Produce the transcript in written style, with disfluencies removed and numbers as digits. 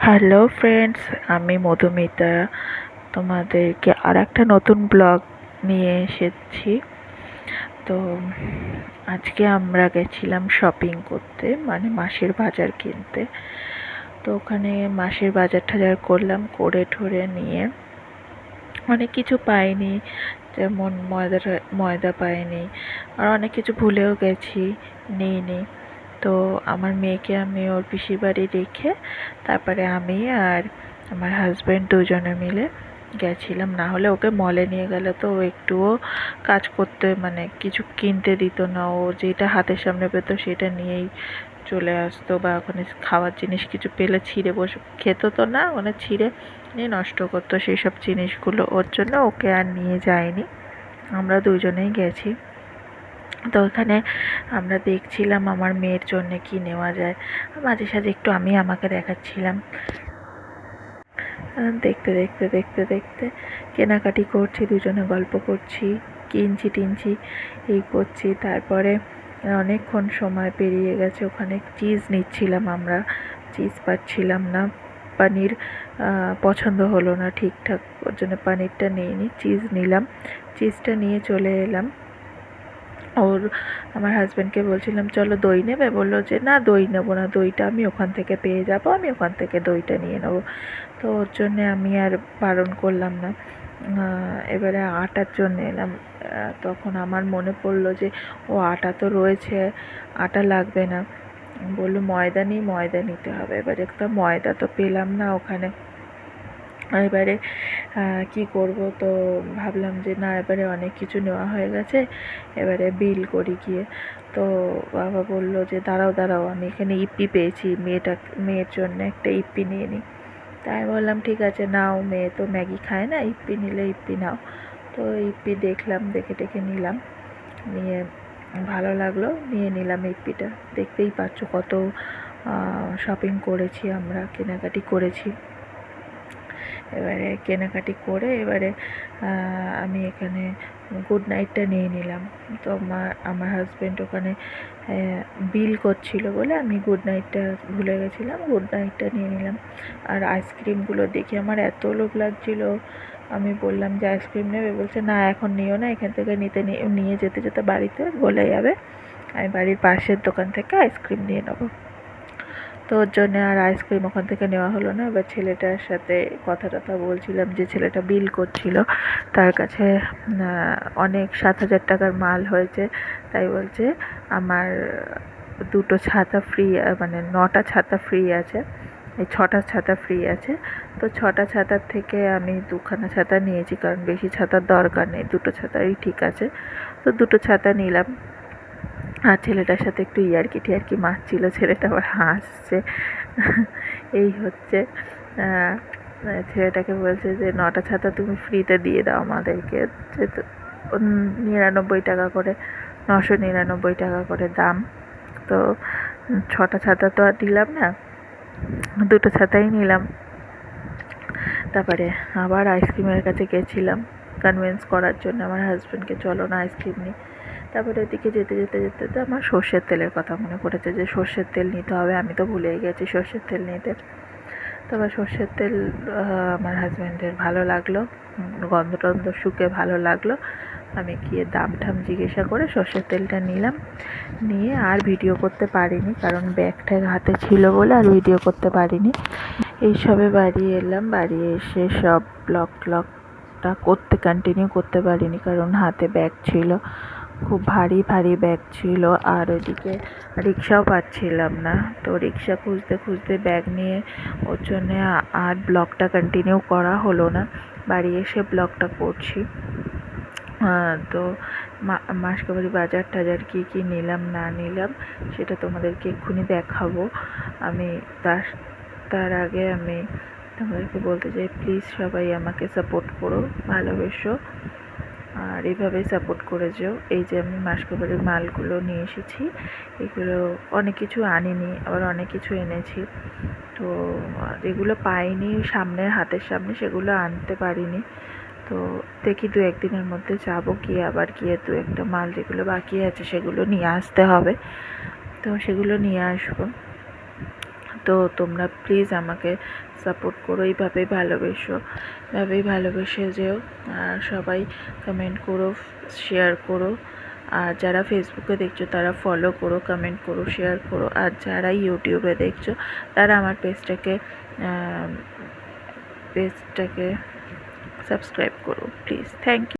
Hello friends, আমি মধুমিতা তোমাদেরকে আর একটা নতুন ব্লগ নিয়ে এসেছি। তো আজকে আমরা গেছিলাম শপিং করতে, মানে মাসের বাজার কিনতে। তো ওখানে মাসের বাজার টাজার করলাম, করে ঠরে নিয়ে অনেক কিছু পাইনি, যেমন ময়দা পাইনি, আর অনেক কিছু ভুলেও গেছি, নিইনি। তো আমার মেয়েকে আমি ওর পিসির বাড়ি রেখে তারপরে আমি আর আমার হাজব্যান্ড দুজনে মিলে গেছিলাম। না হলে ওকে মলে নিয়ে গেলে তো ও একটুও কাজ করতে, মানে কিছু কিনতে দিত না। ও যেটা হাতের সামনে পেতো সেটা নিয়েই চলে আসতো, বা ওখানে খাওয়ার জিনিস কিছু পেলে ছিঁড়ে বসে খেত তো না, ওখানে ছিঁড়ে নিয়ে নষ্ট করতো সেই সব জিনিসগুলো। ওর জন্য ওকে আর নিয়ে যাইনি, আমরা দুজনেই গেছি। তো ওখানে আমরা দেখছিলাম আমার মেয়ের জন্য কি নেওয়া যায়, মাঝে সাঝে একটু আমি আমাকে দেখাচ্ছিলাম। দেখতে দেখতে দেখতে দেখতে কেনাকাটি করছি, দুজনে গল্প করছি, কিনছি টিনছি এই করছি। তারপরে অনেকক্ষণ সময় পেরিয়ে গেছে। ওখানে চিজ নিচ্ছিলাম আমরা, চিজ পাচ্ছিলাম না। পানির পছন্দ হলো না ঠিকঠাক, ওর জন্য পানিরটা নিইনি, চিজ নিলাম। চিজটা নিয়ে চলে এলাম। আমার হাজব্যান্ডকে বলছিলাম চলো দই নেবে, বললো যে না দই নেবো না, দইটা আমি ওখান থেকে পেয়ে যাবো, আমি ওখান থেকে দইটা নিয়ে নেবো। তো ওর জন্যে আমি আর বারণ করলাম না। এবারে আটার জন্য এলাম। তখন আমার মনে পড়লো যে ও আটা তো রয়েছে, আটা লাগবে না। বললো ময়দা নিই, ময়দা নিতে হবে। এবারে একটা ময়দা তো পেলাম না ওখানে। এবারে কি করব, তো ভাবলাম যে না, এবারে অনেক কিছু নেওয়া হয়ে গেছে, এবারে বিল করি গিয়ে। তো বাবা বলল যে দাঁড়াও দাঁড়াও, আমি এখানে ইপ্পি পেয়েছি, মেয়ের জন্য একটা ইপ্পি নিয়ে নিই। তাই বললাম ঠিক আছে নাও, মেয়ে তো ম্যাগি খায় না, ইপ্পি নিলে ইপ্পি নাও। তো ইপ্পি দেখলাম, দেখে টেখে নিলাম, নিয়ে ভালো লাগলো, নিয়ে নিলাম ইপ্পিটা। দেখতেই পাচ্ছ কত শপিং করেছি আমরা, কেনাকাটি করেছি। এবারে কেনাকাটি করে এবারে আমি এখানে গুড নাইটটা নিয়ে নিলাম। তো আমার হাজব্যান্ড ওখানে বিল করছিল বলে আমি গুড নাইটটা ভুলে গেছিলাম, গুড নাইটটা নিয়ে নিলাম। আর আইসক্রিমগুলো দেখে আমার এত লোভ লাগছিল, আমি বললাম যে আইসক্রিম নেবে, বলছে না এখন নিও না, এখান থেকে নিয়ে যেতে যেতে বাড়িতে গলে যাবে, আমি বাড়ির পাশের দোকান থেকে আইসক্রিম নিয়ে নেবো। তো ওর জন্যে আর আইসক্রিম ওখান থেকে নেওয়া হলো না। এবার ছেলেটার সাথে কথা টথা বলছিলাম, যে ছেলেটা বিল করছিল, তার কাছে অনেক 7,000 টাকার মাল হয়েছে। তাই বলছে আমার 2টো ছাতা ফ্রি, মানে 9টা ছাতা ফ্রি আছে, এই 6টা ছাতা ফ্রি আছে। তো 6টা ছাতার থেকে আমি 2খানা ছাতা নিয়েছি, কারণ বেশি ছাতার দরকার নেই, 2টো ছাতাই ঠিক আছে। তো 2টো ছাতা নিলাম। আর ছেলেটার সাথে একটু ইয়ার্কি টিয়ার্কি মারছিল, ছেলেটা আবার হাসছে। এই হচ্ছে, ছেলেটাকে বলছে যে 9টা ছাতা তুমি ফ্রিতে দিয়ে দাও আমাদেরকে, যেহেতু 99 টাকা করে, 999 টাকা করে দাম। তো 6টা ছাতা তো আর দিলাম না, 2টো ছাতাই নিলাম। তারপরে আবার আইসক্রিমের কাছে গেছিলাম কনভিন্স করার জন্য আমার হাজব্যান্ডকে, চলো না আইসক্রিম নিই। তারপরে ওদিকে যেতে যেতে যেতে যেতে আমার সর্ষের তেলের কথা মনে পড়েছে, যে সর্ষের তেল নিতে হবে, আমি তো ভুলেই গেছি সর্ষের তেল নিতে। তারপর সর্ষের তেল আমার হাজব্যান্ডের ভালো লাগলো, গন্ধ টন্ধ শুকে ভালো লাগলো। আমি গিয়ে দাম ঠাম জিজ্ঞাসা করে সর্ষের তেলটা নিলাম। নিয়ে আর ভিডিও করতে পারিনি, কারণ ব্যাগ ট্যাগ হাতে ছিল বলে আর ভিডিও করতে পারিনি। এইসবে বাড়ি এলাম, বাড়ি এসে সব ব্লগটা কন্টিনিউ করতে পারিনি, কারণ হাতে ব্যাগ ছিল, খুব ভারী ভারী ব্যাগ ছিল। আর ওইদিকে রিক্সাও পাচ্ছিলাম না, তো রিক্সা খুঁজতে খুঁজতে ব্যাগ নিয়ে, ওর জন্যে আর ব্লগটা কন্টিনিউ করা হলো না। বাড়ি এসে ব্লগটা করছি। তো মাসকাবারি বাজার টাজার কী কী নিলাম না নিলাম সেটা তোমাদেরকে এক্ষুনি দেখাবো। আমি তার আগে আমি তোমাদেরকে বলতে চাই, প্লিজ সবাই আমাকে সাপোর্ট করো, ভালোবেসো, আর এইভাবেই সাপোর্ট করে যেও। এই যে আমি মাসকাবারির মালগুলো নিয়ে এসেছি, এগুলো অনেক কিছু আনিনি, আবার অনেক কিছু এনেছি। তো যেগুলো পাইনি হাতের সামনে, সেগুলো আনতে পারিনি। তো দেখি 2-1 দিনের মধ্যে যাবো, গিয়ে আবার গিয়ে 2-একটা মাল যেগুলো বাকি আছে সেগুলো নিয়ে আসতে হবে, তো সেগুলো নিয়ে আসবো। তো তোমরা প্লিজ আমাকে সাপোর্ট করো, এইভাবেই ভালোবেসে যেও। আর সবাই কমেন্ট করো, শেয়ার করো। আর যারা ফেসবুকে দেখছো তারা ফলো করো, কমেন্ট করো, শেয়ার করো। আর যারা ইউটিউবে দেখছো তারা আমার পেজটাকে সাবস্ক্রাইব করো প্লিজ। Thank you.